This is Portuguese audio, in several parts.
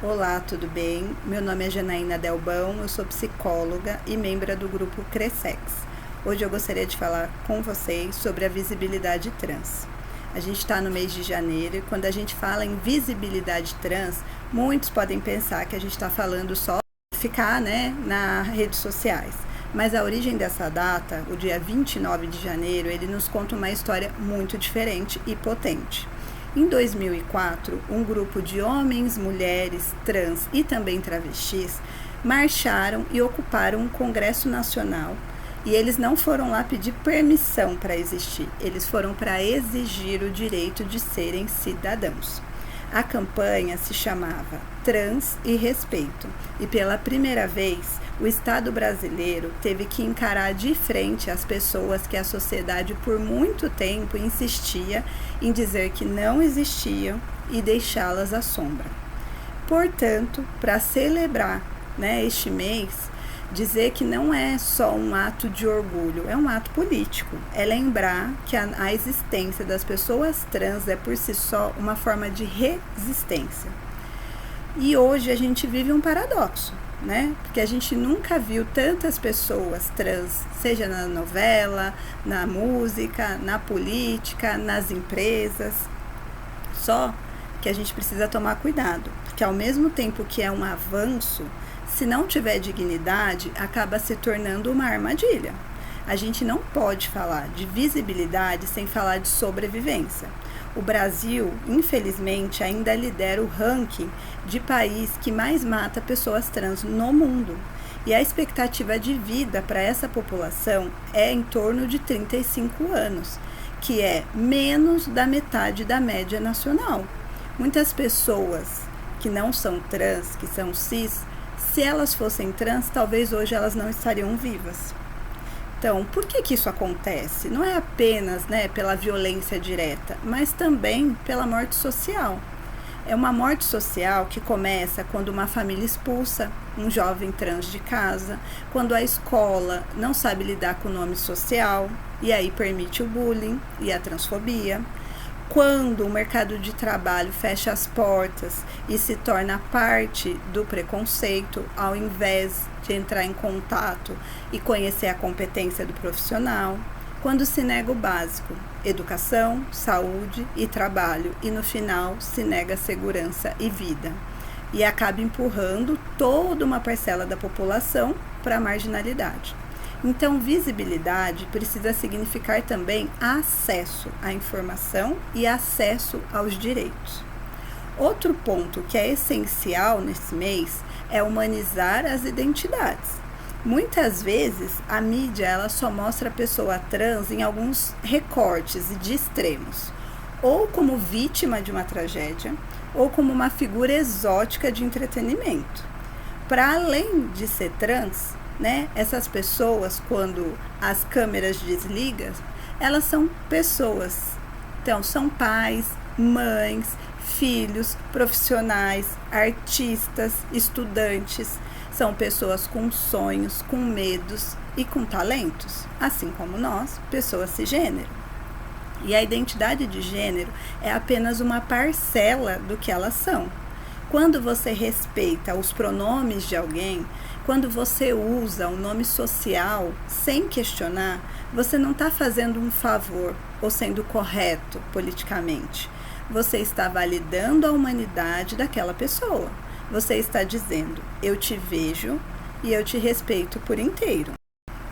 Olá, tudo bem? Meu nome é Janaína Delbão, eu sou psicóloga e membro do grupo Cressex. Hoje eu gostaria de falar com vocês sobre a visibilidade trans. A gente está no mês de janeiro e quando a gente fala em visibilidade trans, muitos podem pensar que a gente está falando só de ficar nas redes sociais. Mas a origem dessa data, o dia 29 de janeiro, ele nos conta uma história muito diferente e potente. Em 2004, um grupo de homens, mulheres, trans e também travestis marcharam e ocuparam um Congresso Nacional. E eles não foram lá pedir permissão para existir, eles foram para exigir o direito de serem cidadãos. A campanha se chamava Trans e Respeito e pela primeira vez o Estado brasileiro teve que encarar de frente as pessoas que a sociedade por muito tempo insistia em dizer que não existiam e deixá-las à sombra. Portanto, para celebrar este mês, dizer que não é só um ato de orgulho, é um ato político. É lembrar que a existência das pessoas trans é por si só uma forma de resistência. E hoje a gente vive um paradoxo, porque a gente nunca viu tantas pessoas trans, seja na novela, na música, na política, nas empresas. Só que a gente precisa tomar cuidado, porque ao mesmo tempo que é um avanço, se não tiver dignidade, acaba se tornando uma armadilha. A gente não pode falar de visibilidade sem falar de sobrevivência. O Brasil, infelizmente, ainda lidera o ranking de país que mais mata pessoas trans no mundo. E a expectativa de vida para essa população é em torno de 35 anos, que é menos da metade da média nacional. Muitas pessoas que não são trans, que são cis, se elas fossem trans, talvez hoje elas não estariam vivas. Então, por que isso acontece? Não é apenas pela violência direta, mas também pela morte social. É uma morte social que começa quando uma família expulsa um jovem trans de casa, quando a escola não sabe lidar com o nome social e aí permite o bullying e a transfobia. Quando o mercado de trabalho fecha as portas e se torna parte do preconceito, ao invés de entrar em contato e conhecer a competência do profissional. Quando se nega o básico, educação, saúde e trabalho, e no final se nega segurança e vida. E acaba empurrando toda uma parcela da população para a marginalidade. Então, visibilidade precisa significar também acesso à informação e acesso aos direitos. Outro ponto que é essencial nesse mês é humanizar as identidades. Muitas vezes, a mídia ela só mostra a pessoa trans em alguns recortes e de extremos, ou como vítima de uma tragédia, ou como uma figura exótica de entretenimento. Para além de ser trans, essas pessoas, quando as câmeras desligam, elas são pessoas. Então, são pais, mães, filhos, profissionais, artistas, estudantes. São pessoas com sonhos, com medos e com talentos, assim como nós, pessoas cisgênero. E a identidade de gênero é apenas uma parcela do que elas são. Quando você respeita os pronomes de alguém, quando você usa o nome social sem questionar, você não está fazendo um favor ou sendo correto politicamente. Você está validando a humanidade daquela pessoa. Você está dizendo, eu te vejo e eu te respeito por inteiro.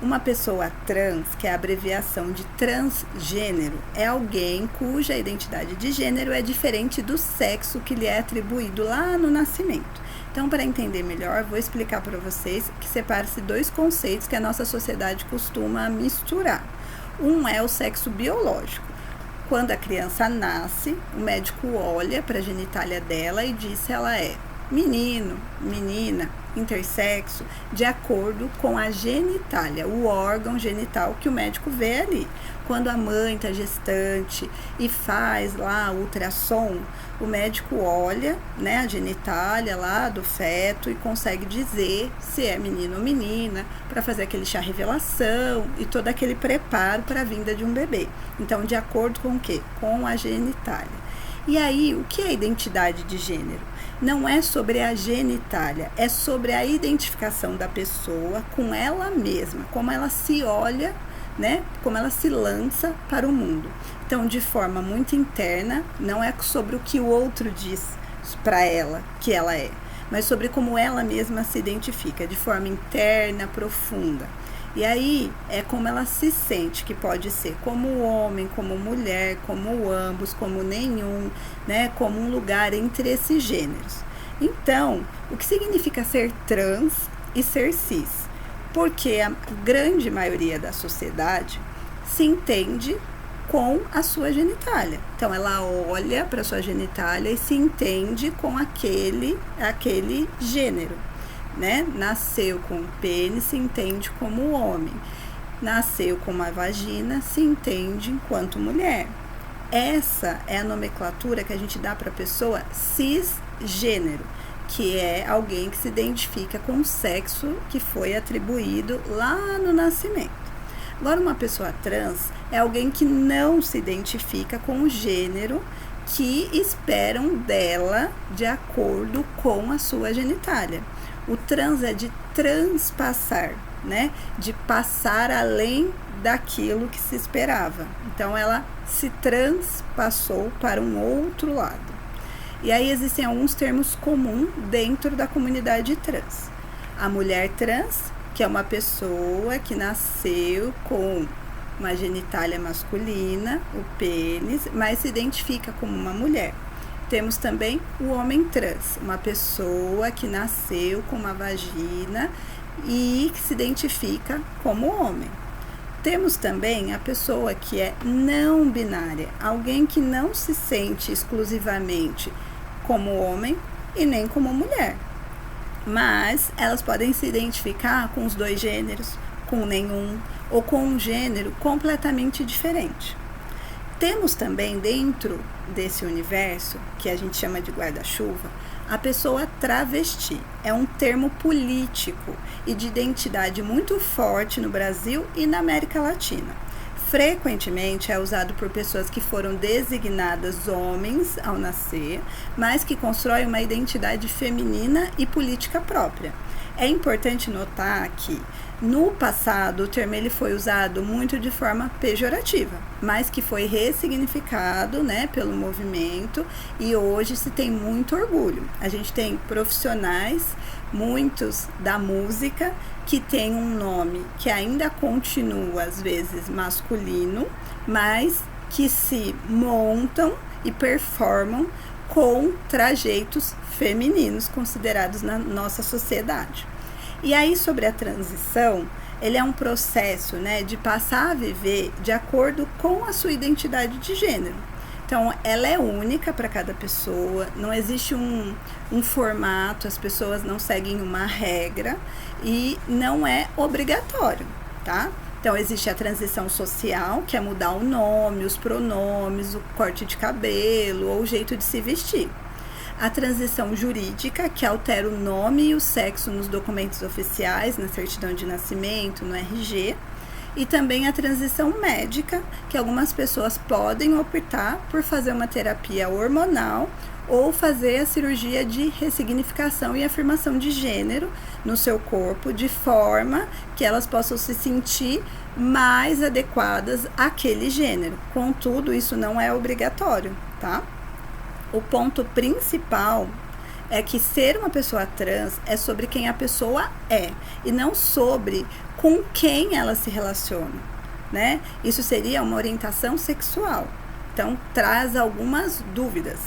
Uma pessoa trans, que é a abreviação de transgênero, é alguém cuja identidade de gênero é diferente do sexo que lhe é atribuído lá no nascimento. Então, para entender melhor, vou explicar para vocês que separa-se dois conceitos que a nossa sociedade costuma misturar. Um é o sexo biológico. Quando a criança nasce, o médico olha para a genitália dela e diz se ela é menino, menina, intersexo, de acordo com a genitália, o órgão genital que o médico vê ali. Quando a mãe está gestante e faz lá o ultrassom, o médico olha a genitália lá do feto e consegue dizer se é menino ou menina, para fazer aquele chá revelação e todo aquele preparo para a vinda de um bebê. Então, de acordo com o quê? Com a genitália. E aí, o que é identidade de gênero? não é sobre a genitália, é sobre a identificação da pessoa com ela mesma, como ela se olha, né? Como ela se lança para o mundo. Então, de forma muito interna, não é sobre o que o outro diz para ela que ela é, mas sobre como ela mesma se identifica, de forma interna, profunda. E aí é como ela se sente, que pode ser como homem, como mulher, como ambos, como nenhum, né? Como um lugar entre esses gêneros. Então, o que significa ser trans e ser cis? Porque a grande maioria da sociedade se entende com a sua genitália. Então, ela olha para a sua genitália e se entende com aquele gênero, né? Nasceu com o pênis, se entende como homem. Nasceu com uma vagina, se entende enquanto mulher. Essa é a nomenclatura que a gente dá para a pessoa cisgênero, que é alguém que se identifica com o sexo que foi atribuído lá no nascimento. Agora, uma pessoa trans é alguém que não se identifica com o gênero que esperam dela de acordo com a sua genitália. O trans é de transpassar, né? De passar além daquilo que se esperava. Então, ela se transpassou para um outro lado. E aí existem alguns termos comuns dentro da comunidade trans. A mulher trans, que é uma pessoa que nasceu com uma genitália masculina, o pênis, mas se identifica como uma mulher. Temos também o homem trans, uma pessoa que nasceu com uma vagina e que se identifica como homem. Temos também a pessoa que é não binária, alguém que não se sente exclusivamente como homem e nem como mulher. Mas elas podem se identificar com os dois gêneros, com nenhum, ou com um gênero completamente diferente. Temos também dentro desse universo, que a gente chama de guarda-chuva, a pessoa travesti. É um termo político e de identidade muito forte no Brasil e na América Latina. Frequentemente é usado por pessoas que foram designadas homens ao nascer, mas que constroem uma identidade feminina e política própria. É importante notar que, no passado, o termo ele foi usado muito de forma pejorativa, mas que foi ressignificado, né, pelo movimento, e hoje se tem muito orgulho. A gente tem profissionais, muitos da música, que tem um nome que ainda continua, às vezes, masculino, mas que se montam e performam com trajeitos femininos considerados na nossa sociedade. E aí, sobre a transição, ele é um processo, né, de passar a viver de acordo com a sua identidade de gênero. Então, ela é única para cada pessoa, não existe um formato, as pessoas não seguem uma regra e não é obrigatório, tá? Então, existe a transição social, que é mudar o nome, os pronomes, o corte de cabelo ou o jeito de se vestir. A transição jurídica, que altera o nome e o sexo nos documentos oficiais, na certidão de nascimento, no RG. E também a transição médica, que algumas pessoas podem optar por fazer uma terapia hormonal ou fazer a cirurgia de ressignificação e afirmação de gênero no seu corpo, de forma que elas possam se sentir mais adequadas àquele gênero. Contudo, isso não é obrigatório, tá? O ponto principal é que ser uma pessoa trans é sobre quem a pessoa é e não sobre com quem ela se relaciona, né? Isso seria uma orientação sexual. Então, traz algumas dúvidas,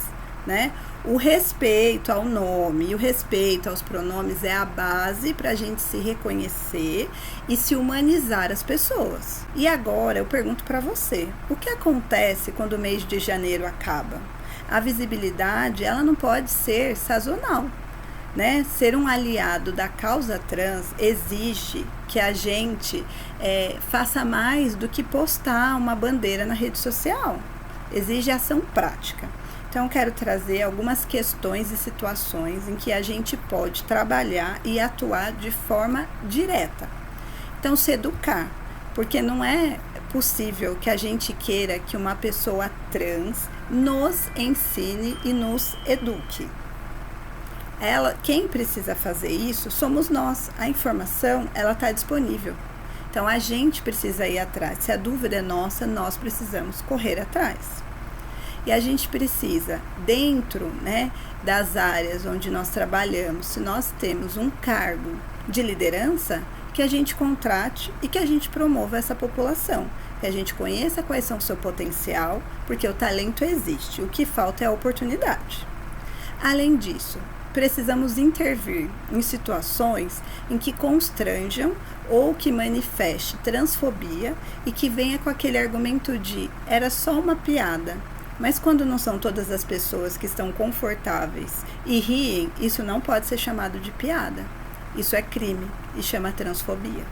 né? O respeito ao nome e o respeito aos pronomes é a base para a gente se reconhecer e se humanizar as pessoas. E agora eu pergunto para você, o que acontece quando o mês de janeiro acaba? A visibilidade, ela não pode ser sazonal, né? Ser um aliado da causa trans exige que a gente faça mais do que postar uma bandeira na rede social. Exige ação prática. Então, eu quero trazer algumas questões e situações em que a gente pode trabalhar e atuar de forma direta. Então, se educar, porque não é possível que a gente queira que uma pessoa trans nos ensine e nos eduque. Quem precisa fazer isso somos nós. A informação, ela está disponível. Então, a gente precisa ir atrás. Se a dúvida é nossa, nós precisamos correr atrás. E a gente precisa, dentro, né, das áreas onde nós trabalhamos, se nós temos um cargo de liderança, que a gente contrate e que a gente promova essa população. Que a gente conheça quais são o seu potencial, porque o talento existe. O que falta é a oportunidade. Além disso, precisamos intervir em situações em que constranjam ou que manifeste transfobia e que venha com aquele argumento de era só uma piada. Mas quando não são todas as pessoas que estão confortáveis e riem, isso não pode ser chamado de piada. Isso é crime e chama transfobia.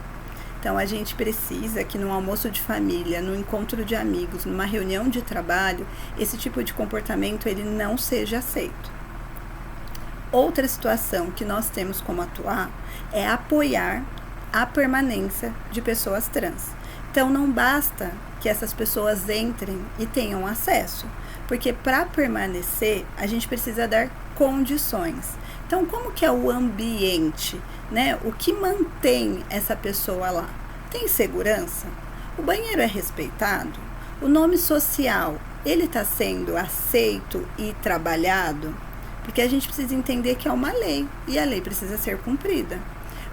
Então a gente precisa que num almoço de família, num encontro de amigos, numa reunião de trabalho, esse tipo de comportamento ele não seja aceito. Outra situação que nós temos como atuar é apoiar a permanência de pessoas trans. Então não basta que essas pessoas entrem e tenham acesso, porque para permanecer a gente precisa dar condições. Então como que é o ambiente, né? O que mantém essa pessoa lá? Tem segurança? O banheiro é respeitado? O nome social, ele está sendo aceito e trabalhado? Porque a gente precisa entender que é uma lei e a lei precisa ser cumprida.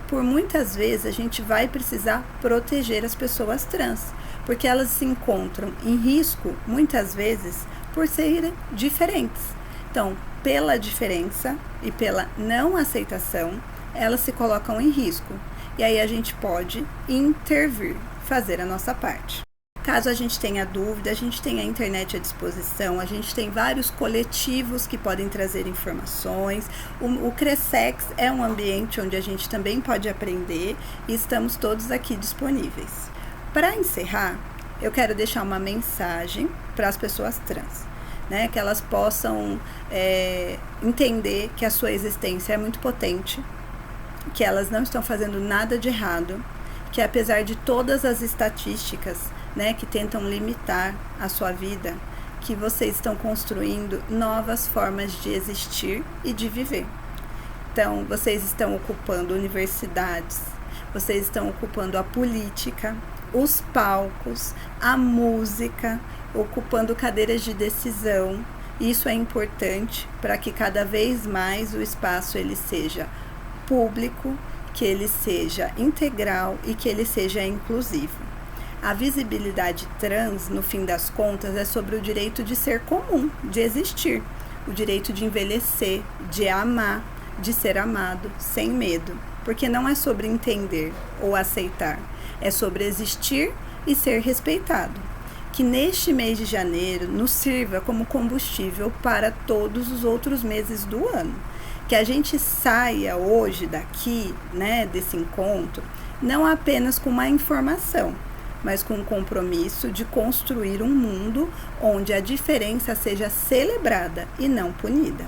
Por muitas vezes a gente vai precisar proteger as pessoas trans, porque elas se encontram em risco, muitas vezes, por serem diferentes. Então, pela diferença e pela não aceitação, elas se colocam em risco. E aí a gente pode intervir, fazer a nossa parte. Caso a gente tenha dúvida, a gente tem a internet à disposição, a gente tem vários coletivos que podem trazer informações. O Cressex é um ambiente onde a gente também pode aprender e estamos todos aqui disponíveis. Para encerrar, eu quero deixar uma mensagem para as pessoas trans, né? Que elas possam entender que a sua existência é muito potente, que elas não estão fazendo nada de errado, que apesar de todas as estatísticas, né, que tentam limitar a sua vida, que vocês estão construindo novas formas de existir e de viver. Então, vocês estão ocupando universidades, vocês estão ocupando a política, os palcos, a música, ocupando cadeiras de decisão. Isso é importante para que cada vez mais o espaço ele seja público, que ele seja integral e que ele seja inclusivo. A visibilidade trans, no fim das contas, é sobre o direito de ser comum, de existir, o direito de envelhecer, de amar, de ser amado, sem medo, porque não é sobre entender ou aceitar, é sobre existir e ser respeitado. Que neste mês de janeiro nos sirva como combustível para todos os outros meses do ano. Que a gente saia hoje daqui, né, desse encontro, não apenas com uma informação, mas com o compromisso de construir um mundo onde a diferença seja celebrada e não punida.